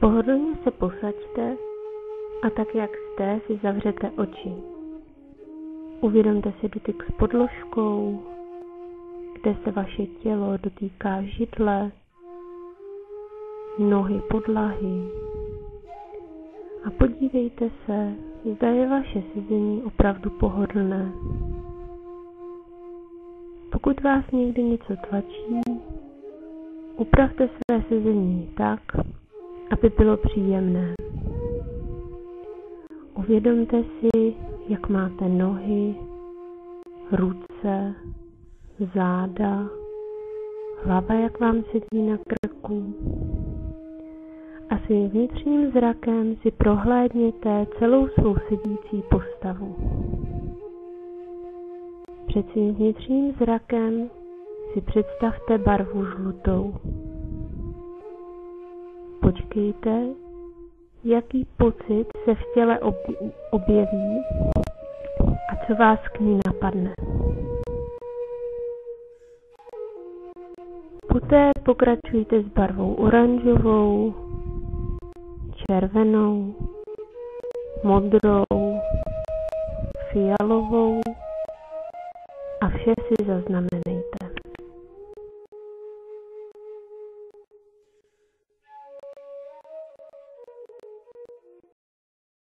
Pohodlně se posaďte a tak, jak jste, si zavřete oči. Uvědomte si dotyk s podložkou, kde se vaše tělo dotýká židle, nohy podlahy. A podívejte se, zda je vaše sezení opravdu pohodlné. Pokud vás někdy něco tlačí, upravte své sezení tak, aby bylo příjemné. Uvědomte si, jak máte nohy, ruce, záda, hlava, jak vám sedí na krku. A svým vnitřním zrakem si prohlédněte celou svou sedící postavu. Před svým vnitřním zrakem si představte barvu žlutou. Počkejte, jaký pocit se v těle objeví a co vás k ní napadne. Poté pokračujte s barvou oranžovou, červenou, modrou, fialovou a vše si zaznamenejte.